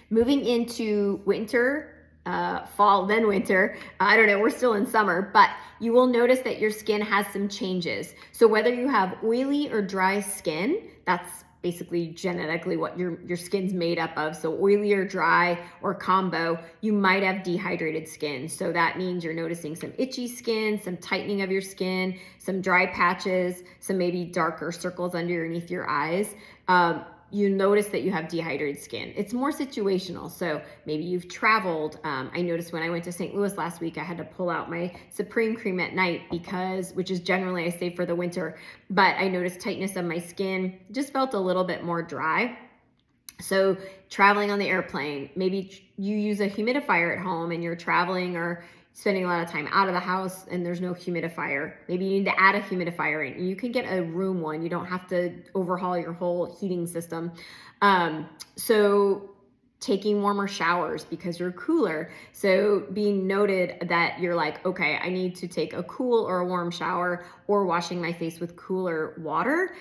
Moving into winter, fall, then winter, I don't know, we're still in summer, but you will notice that your skin has some changes. So whether you have oily or dry skin, that's basically genetically what your skin's made up of. So oily or dry or combo, you might have dehydrated skin. So that means you're noticing some itchy skin, some tightening of your skin, some dry patches, some maybe darker circles underneath your eyes. You notice that you have dehydrated skin. It's more situational. So maybe you've traveled. I noticed when I went to St. Louis last week, I had to pull out my Supreme Cream at night which is generally I save for the winter, but I noticed tightness of my skin, just felt a little bit more dry. So traveling on the airplane, maybe you use a humidifier at home and you're traveling or spending a lot of time out of the house and there's no humidifier. Maybe you need to add a humidifier in. You can get a room one. You don't have to overhaul your whole heating system. So taking warmer showers because you're cooler. So being noted that you're like, okay, I need to take a cool or a warm shower or washing my face with cooler water.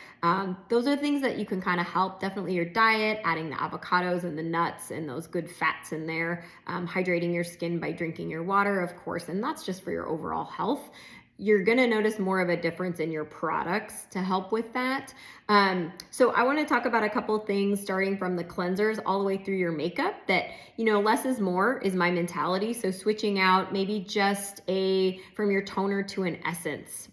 Those are things that you can kind of help. Definitely your diet, adding the avocados and the nuts and those good fats in there, hydrating your skin by drinking your water, of course, and that's just for your overall health. You're going to notice more of a difference in your products to help with that. So I want to talk about a couple things starting from the cleansers all the way through your makeup that, less is more is my mentality. So switching out maybe just from your toner to an essence.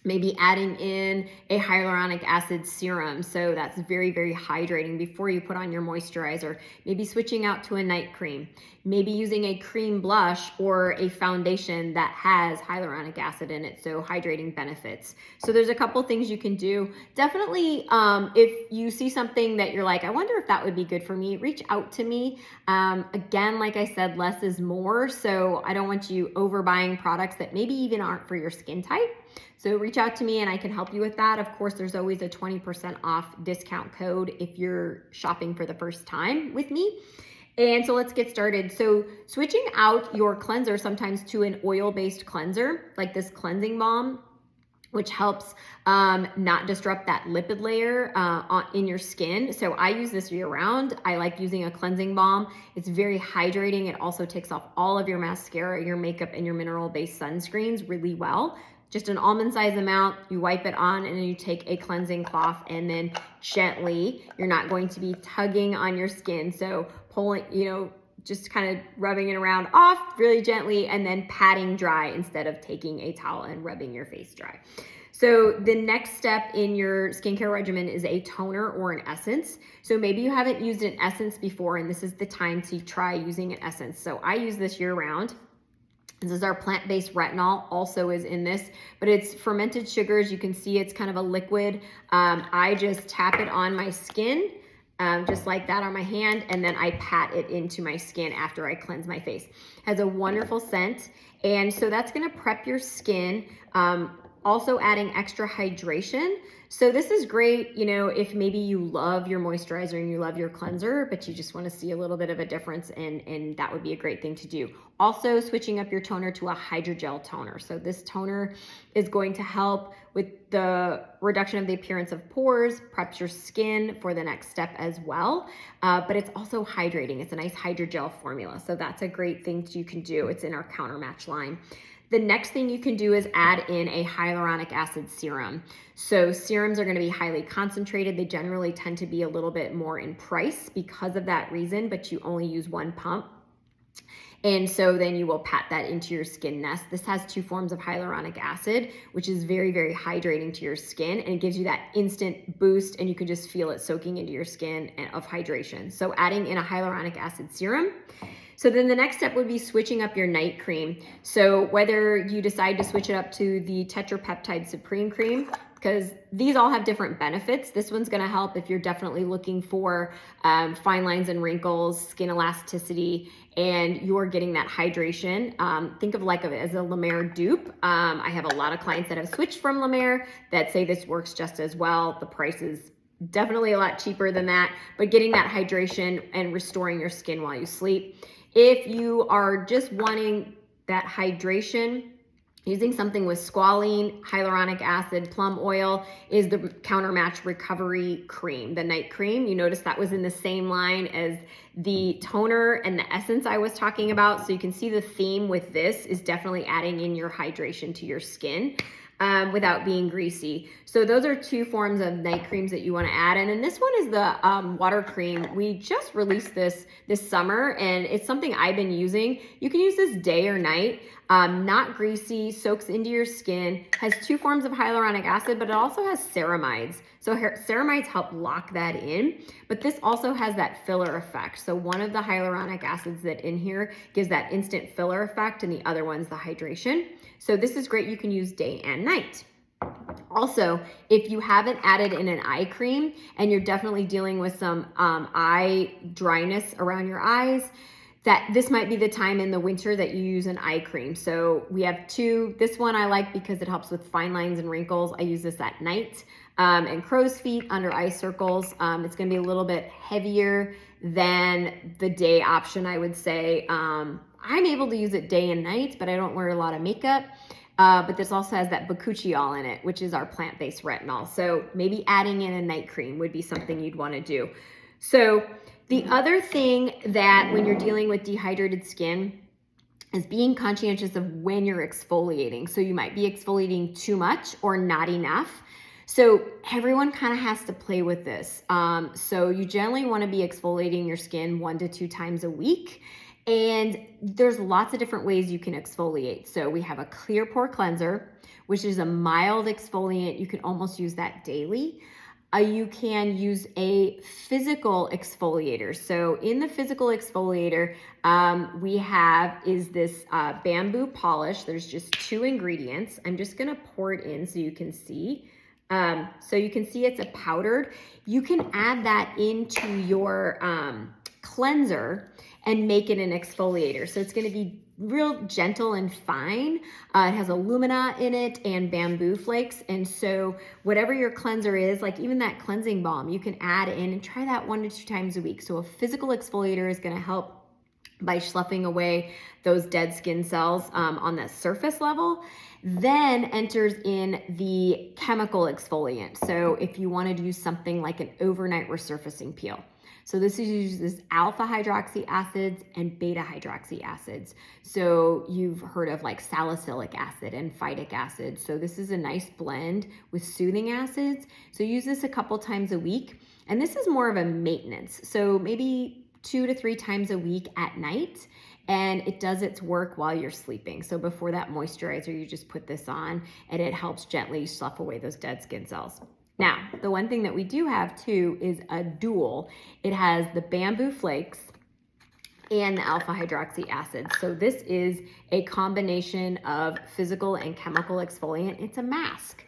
Maybe adding in a hyaluronic acid serum. So that's very, very hydrating before you put on your moisturizer. Maybe switching out to a night cream. Maybe using a cream blush or a foundation that has hyaluronic acid in it. So hydrating benefits. So there's a couple things you can do. Definitely, if you see something that you're like, I wonder if that would be good for me, reach out to me. Again, like I said, less is more. So I don't want you overbuying products that maybe even aren't for your skin type. So reach out to me and I can help you with that. Of course, there's always a 20% off discount code if you're shopping for the first time with me. And so let's get started. So switching out your cleanser sometimes to an oil-based cleanser, like this cleansing balm, which helps not disrupt that lipid layer in your skin. So I use this year round. I like using a cleansing balm. It's very hydrating. It also takes off all of your mascara, your makeup, and your mineral-based sunscreens really well. Just an almond size amount, you wipe it on and then you take a cleansing cloth and then gently, you're not going to be tugging on your skin. So pulling, just kind of rubbing it around off really gently and then patting dry instead of taking a towel and rubbing your face dry. So the next step in your skincare regimen is a toner or an essence. So maybe you haven't used an essence before and this is the time to try using an essence. So I use this year round. This is our plant-based retinol, also is in this, but it's fermented sugars. You can see it's kind of a liquid. I just tap it on my skin, just like that on my hand, and then I pat it into my skin after I cleanse my face. It has a wonderful scent, and so that's gonna prep your skin, also adding extra hydration. So this is great, if maybe you love your moisturizer and you love your cleanser, but you just want to see a little bit of a difference, and that would be a great thing to do. Also, switching up your toner to a hydrogel toner. So this toner is going to help with the reduction of the appearance of pores, preps your skin for the next step as well. But it's also hydrating. It's a nice hydrogel formula. So that's a great thing you can do. It's in our Counter Match line. The next thing you can do is add in a hyaluronic acid serum. So serums are going to be highly concentrated. They generally tend to be a little bit more in price because of that reason, but you only use one pump. And so then you will pat that into your skin nest. This has 2 forms of hyaluronic acid, which is very, very hydrating to your skin, and it gives you that instant boost, and you can just feel it soaking into your skin of hydration. So adding in a hyaluronic acid serum. So then the next step would be switching up your night cream. So whether you decide to switch it up to the tetrapeptide supreme cream, because these all have different benefits. This one's gonna help if you're definitely looking for fine lines and wrinkles, skin elasticity, and you're getting that hydration. Think of it as a La Mer dupe. I have a lot of clients that have switched from La Mer that say this works just as well. The price is definitely a lot cheaper than that, but getting that hydration and restoring your skin while you sleep. If you are just wanting that hydration Using something with squalene, hyaluronic acid, plum oil is the Countermatch Recovery Cream, the night cream. You notice that was in the same line as the toner and the essence I was talking about. So you can see the theme with this is definitely adding in your hydration to your skin. Without being greasy. So those are two forms of night creams that you want to add. And then this one is the water cream. We just released this summer, and it's something I've been using. You can use this day or night. Not greasy, soaks into your skin, has two forms of hyaluronic acid, but it also has ceramides. So ceramides help lock that in, but this also has that filler effect. So one of the hyaluronic acids that in here gives that instant filler effect, and the other one's the hydration. So this is great. You can use day and night. Also, if you haven't added in an eye cream and you're definitely dealing with some eye dryness around your eyes, that this might be the time in the winter that you use an eye cream. So we have two. This one I like because it helps with fine lines and wrinkles. I use this at night. And crow's feet, under eye circles. It's gonna be a little bit heavier than the day option, I would say. I'm able to use it day and night, but I don't wear a lot of makeup. But this also has that bakuchiol in it, which is our plant-based retinol. So maybe adding in a night cream would be something you'd wanna do. So the other thing that when you're dealing with dehydrated skin is being conscientious of when you're exfoliating. So you might be exfoliating too much or not enough. So everyone kind of has to play with this. So you generally want to be exfoliating your skin 1 to 2 times a week. And there's lots of different ways you can exfoliate. So we have a clear pore cleanser, which is a mild exfoliant. You can almost use that daily. You can use a physical exfoliator. So in the physical exfoliator, we have this bamboo polish. There's just 2 ingredients. I'm just gonna pour it in so you can see. So you can see it's a powdered. You can add that into your cleanser and make it an exfoliator. So it's gonna be real gentle and fine. It has alumina in it and bamboo flakes. And so whatever your cleanser is, like even that cleansing balm, you can add in and try that 1 to 2 times a week. So a physical exfoliator is gonna help by sloughing away those dead skin cells on the surface level. Then enters in the chemical exfoliant. So if you wanted to use something like an overnight resurfacing peel. So this uses alpha hydroxy acids and beta hydroxy acids. So you've heard of like salicylic acid and phytic acid. So this is a nice blend with soothing acids. So use this a couple times a week. And this is more of a maintenance. So maybe 2 to 3 times a week at night. And it does its work while you're sleeping. So before that moisturizer, you just put this on and it helps gently slough away those dead skin cells. Now, the one thing that we do have too is a dual. It has the bamboo flakes and the alpha hydroxy acid. So this is a combination of physical and chemical exfoliant. It's a mask.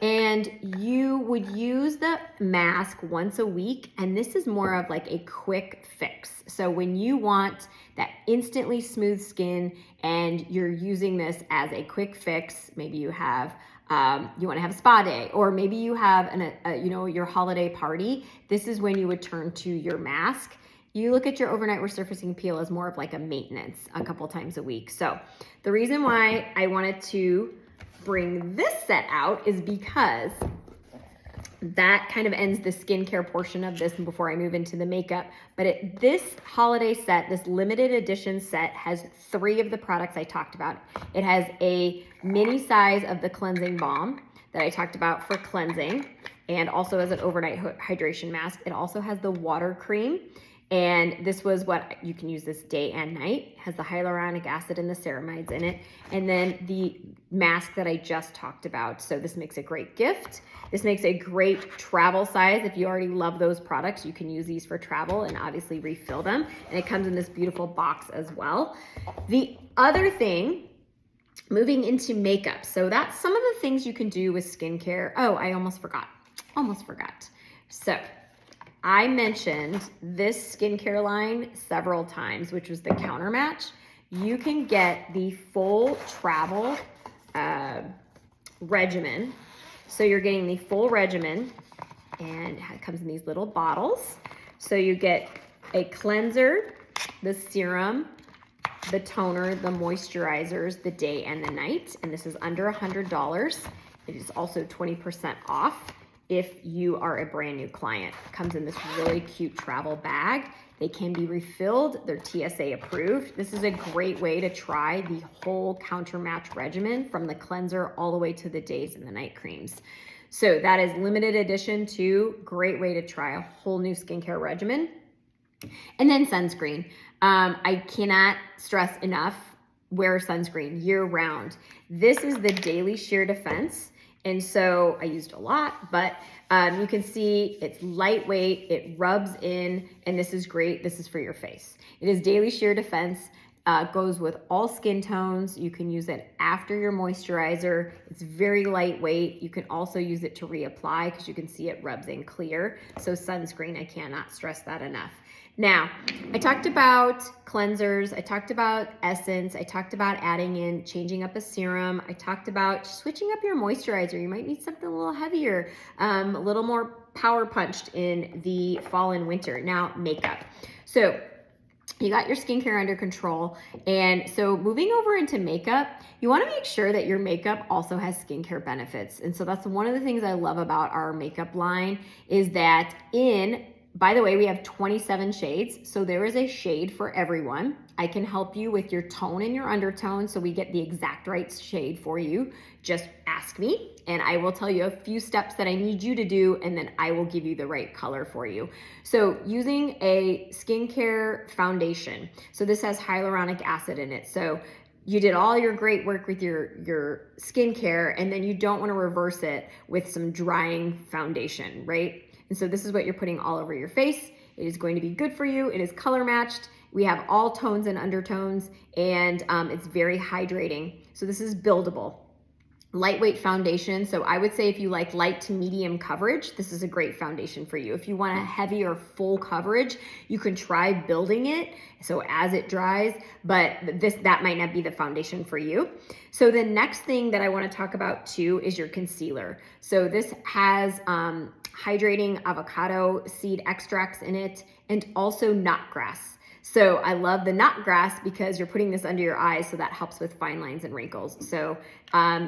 And you would use the mask once a week, and this is more of like a quick fix. So when you want that instantly smooth skin and you're using this as a quick fix, maybe you have you want to have a spa day, or maybe you have your holiday party. This is when you would turn to your mask. You look at your overnight resurfacing peel as more of like a maintenance a couple times a week. So the reason why I wanted to bring this set out is because that kind of ends the skincare portion of this before I move into the makeup. But this holiday set, this limited edition set, has 3 of the products I talked about. It has a mini size of the cleansing balm that I talked about for cleansing, and also as an overnight hydration mask. It also has the water cream. And this was what you can use this day and night. It has the hyaluronic acid and the ceramides in it. And then the mask that I just talked about. So this makes a great gift. This makes a great travel size. If you already love those products, you can use these for travel and obviously refill them. And it comes in this beautiful box as well. The other thing, moving into makeup. So that's some of the things you can do with skincare. Oh, I almost forgot. So I mentioned this skincare line several times, which was the Countermatch. You can get the full travel regimen. So you're getting the full regimen, and it comes in these little bottles. So you get a cleanser, the serum, the toner, the moisturizers, the day and the night, and this is under $100. It is also 20% off if you are a brand new client. It comes in this really cute travel bag. They can be refilled. They're TSA approved. This is a great way to try the whole counter match regimen from the cleanser all the way to the days and the night creams. So that is limited edition too. Great way to try a whole new skincare regimen. And then sunscreen. I cannot stress enough, wear sunscreen year round. This is the Daily Sheer Defense. And so I used a lot, but you can see it's lightweight, it rubs in, and this is great. This is for your face. It is Daily Sheer Defense. Goes with all skin tones. You can use it after your moisturizer. It's very lightweight. You can also use it to reapply because you can see it rubs in clear. So sunscreen, I cannot stress that enough. Now, I talked about cleansers, I talked about essence, I talked about adding in, changing up a serum, I talked about switching up your moisturizer. You might need something a little heavier, a little more power punched in the fall and winter. Now, makeup. So you got your skincare under control. And so moving over into makeup, you want to make sure that your makeup also has skincare benefits. And so that's one of the things I love about our makeup line is that by the way, we have 27 shades, so there is a shade for everyone. I can help you with your tone and your undertone so we get the exact right shade for you. Just ask me and I will tell you a few steps that I need you to do, and then I will give you the right color for you. So using a skincare foundation. So this has hyaluronic acid in it. So you did all your great work with your skincare, and then you don't want to reverse it with some drying foundation, right? And so this is what you're putting all over your face. It is going to be good for you. It is color matched. We have all tones and undertones, and it's very hydrating. So this is buildable. Lightweight foundation. So I would say if you like light to medium coverage, this is a great foundation for you. If you want a heavy or full coverage, you can try building it so as it dries, but that might not be the foundation for you. So the next thing that I want to talk about too is your concealer. So this has hydrating avocado seed extracts in it, and also knotgrass. So I love the knotgrass because you're putting this under your eyes, so that helps with fine lines and wrinkles. So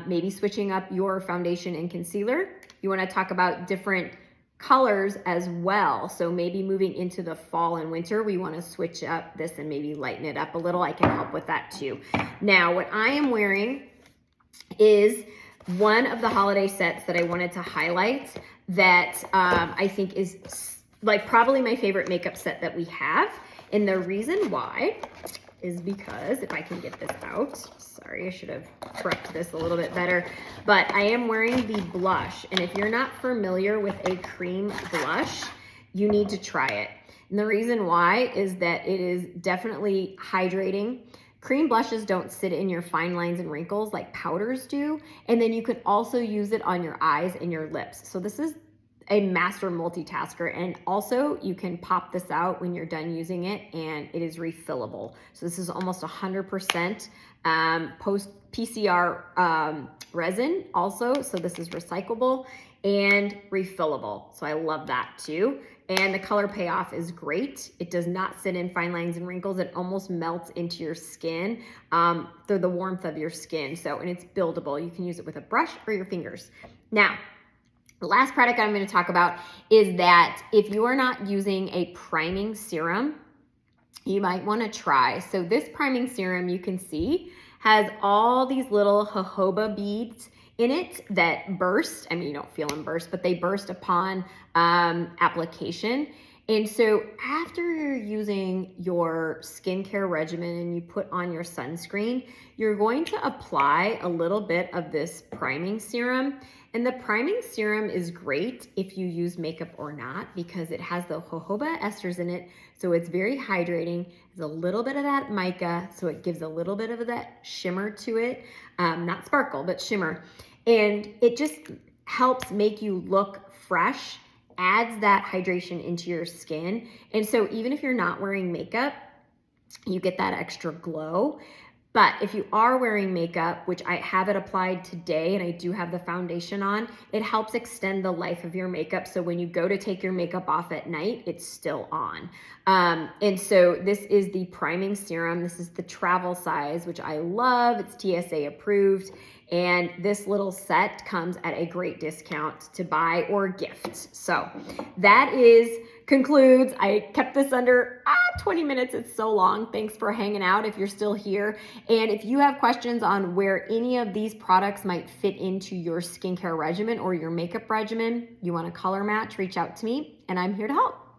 maybe switching up your foundation and concealer. You want to talk about different colors as well. So maybe moving into the fall and winter, we want to switch up this and maybe lighten it up a little. I can help with that too. Now, what I am wearing is one of the holiday sets that I wanted to highlight that I think is like probably my favorite makeup set that we have. And the reason why is because, if I can get this out, sorry, I should have prepped this a little bit better, but I am wearing the blush. And if you're not familiar with a cream blush, you need to try it. And the reason why is that it is definitely hydrating. Cream blushes don't sit in your fine lines and wrinkles like powders do. And then you can also use it on your eyes and your lips. So this is a master multitasker, and also you can pop this out when you're done using it, and it is refillable. So this is almost 100% post PCR resin also. So this is recyclable and refillable. So I love that too. And the color payoff is great. It does not sit in fine lines and wrinkles. It almost melts into your skin through the warmth of your skin. So, and it's buildable. You can use it with a brush or your fingers. Now, the last product I'm going to talk about is that if you are not using a priming serum, you might want to try. So this priming serum, you can see, has all these little jojoba beads in it that burst. I mean, you don't feel them burst, but they burst upon application. And so after you're using your skincare regimen and you put on your sunscreen, you're going to apply a little bit of this priming serum. And the priming serum is great if you use makeup or not, because it has the jojoba esters in it. So it's very hydrating. There's a little bit of that mica, so it gives a little bit of that shimmer to it. Not sparkle, but shimmer. And it just helps make you look fresh, adds that hydration into your skin. And so even if you're not wearing makeup, you get that extra glow. But if you are wearing makeup, which I have it applied today and I do have the foundation on, it helps extend the life of your makeup. So when you go to take your makeup off at night, it's still on. And so this is the priming serum. This is the travel size, which I love. It's TSA approved. And this little set comes at a great discount to buy or gift. So that concludes. I kept this under 20 minutes. It's so long. Thanks for hanging out if you're still here. And if you have questions on where any of these products might fit into your skincare regimen or your makeup regimen, you want a color match, reach out to me and I'm here to help.